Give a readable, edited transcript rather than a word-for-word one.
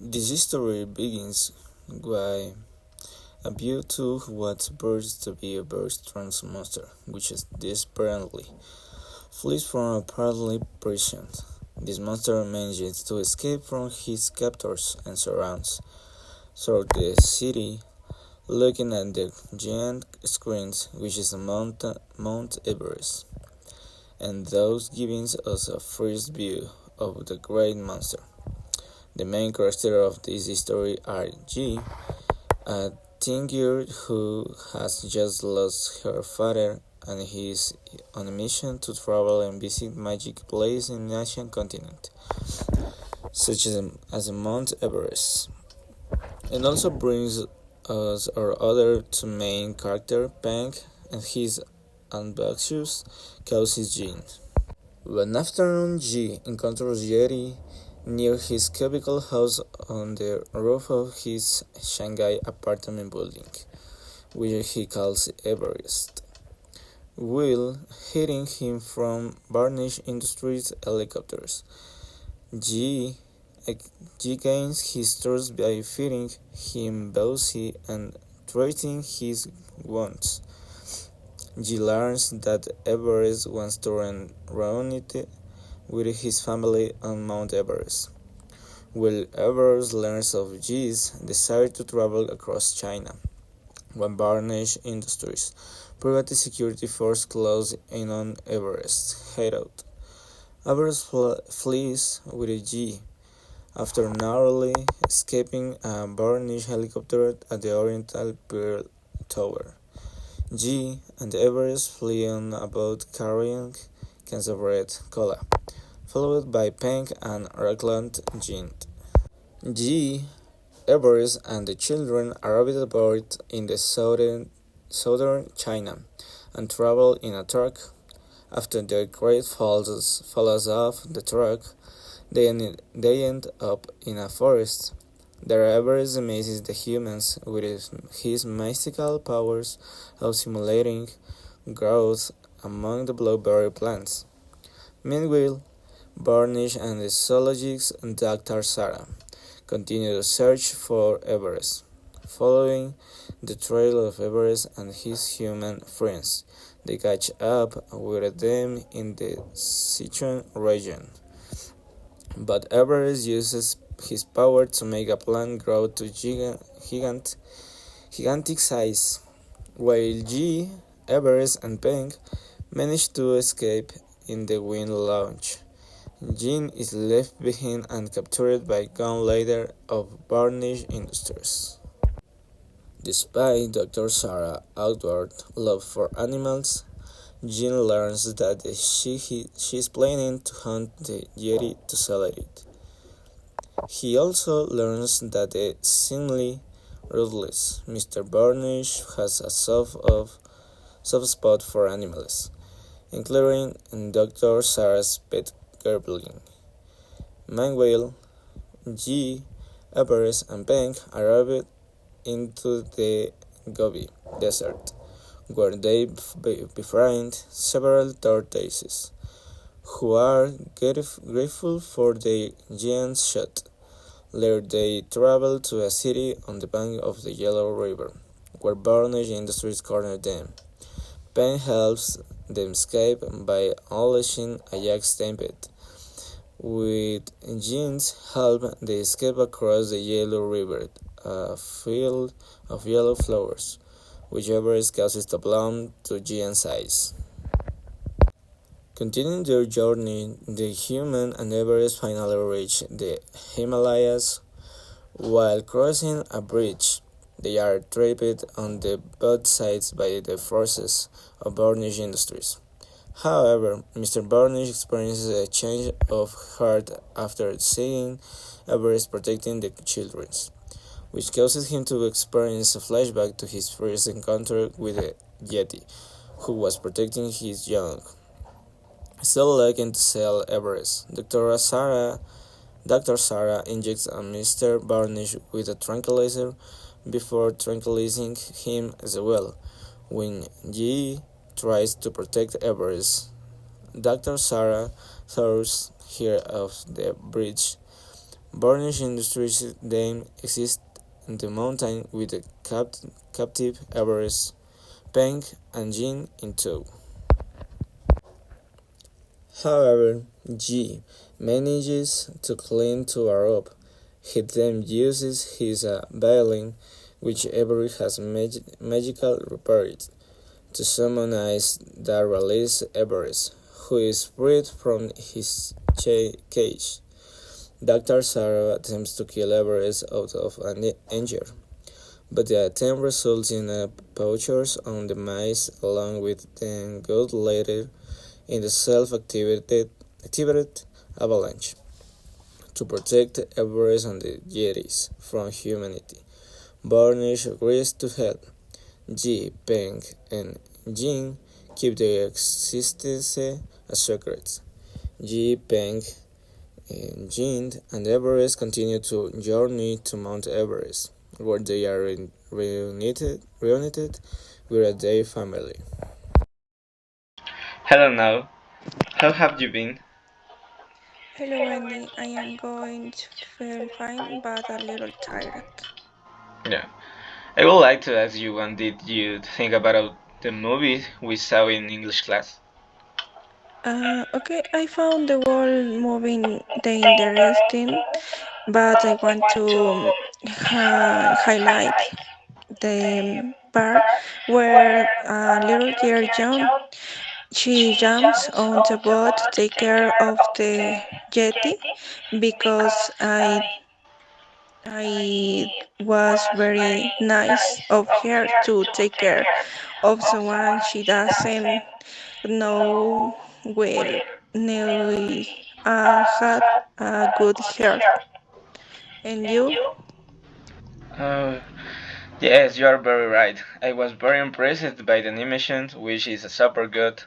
This story begins by a view to what appears to be a very strong monster, which is desperately flees from a apparently prison. This monster manages to escape from his captors and surrounds through the city, looking at the giant screens, which is Mount Everest, and thus giving us a first view of the great monster. The main characters of this story are G, a teen girl who has just lost her father and he is on a mission to travel and visit magic places in the Asian continent, such as Mount Everest. And also brings us our other two main character, Peng, and his ambitious cousin Jean. One afternoon, G encounters Yeti near his cubicle house on the roof of his Shanghai apartment building, which he calls Everest, while hitting him from Varnish Industries helicopters. G, G gains his trust by feeding him bounty and treating his wounds. G learns that Everest wants to reunite with his family on Mount Everest. Will Everest learns of G's desire to travel across China, when Varnish Industries, private security force close in on Everest hideout. Everest flees with G after narrowly escaping a Varnish helicopter at the Oriental Pearl Tower. G and Everest flee on a boat carrying cans of red cola, followed by Peng and Rockland Gint. G, Everest and the children arrive aboard in the southern China and travel in a truck. After their crate falls off the truck, they end up in a forest. There Everest amazes the humans with his mystical powers of simulating growth among the blueberry plants. Meanwhile, Varnish and the zoologist Dr. Sarah continue the search for Everest, following the trail of Everest and his human friends. They catch up with them in the Sichuan region, but Everest uses his power to make a plant grow to gigantic size, while G, Everest, and Peng manage to escape in the wind launch. Jean is left behind and captured by gun leader of Varnish Industries. Despite Dr. Sarah's outward love for animals, Jean learns that she is planning to hunt the Yeti to sell it. He also learns that the seemingly ruthless Mr. Varnish has a soft spot for animals, including Dr. Sarah's pet Gerbling. Meanwhile, G, Everest, and Peng arrived into the Gobi Desert, where they befriend several tortoises, who are grateful for the giant shot. Later they travel to a city on the bank of the Yellow River, where Varnish Industries corner them. Peng helps them escape by unleashing a yak stampede. With Jean's help, they escape across the Yellow River, a field of yellow flowers, which Everest causes to bloom to giant size. Continuing their journey, the human and Everest finally reach the Himalayas. While crossing a bridge, they are trapped on the both sides by the forces of Varnish Industries. However, Mr. Varnish experiences a change of heart after seeing Everest protecting the children, which causes him to experience a flashback to his first encounter with the Yeti, who was protecting his young. Still looking to sell Everest, Dr. Sarah injects Mr. Varnish with a tranquilizer before tranquilizing him as well. When G tries to protect Everest, Dr. Sarah throws her off the bridge, Varnish Industries then exist in the mountain with the captive Everest, Peng, and Jin in tow. However, G manages to cling to a rope. He then uses his violin, which Avery has magical repaired, to summon ice that release Everest, who is freed from his cage. Dr. Sarah attempts to kill Everest out of anger, but the attempt results in a punctures on the mice along with the good later in the self-activated avalanche to protect Everest and the Yetis from humanity. Varnish agrees to help. Ji, Peng, and Jin keep their existence a secret. Ji, Peng, and Jin and Everest continue to journey to Mount Everest, where they are reunited with their family. Hello now, how have you been? Hello, Wendy. I am going to feel fine but a little tired. Yeah. I would like to ask you, what did you think about the movie we saw in English class? Okay, I found the world moving the interesting, but I want to highlight the part where little girl John she jumps on the boat to take care of the jetty because I was very nice of her to take care of someone she doesn't know will had a good heart. And you? Uh, yes, you are very right. I was very impressed by the animation, which is super good.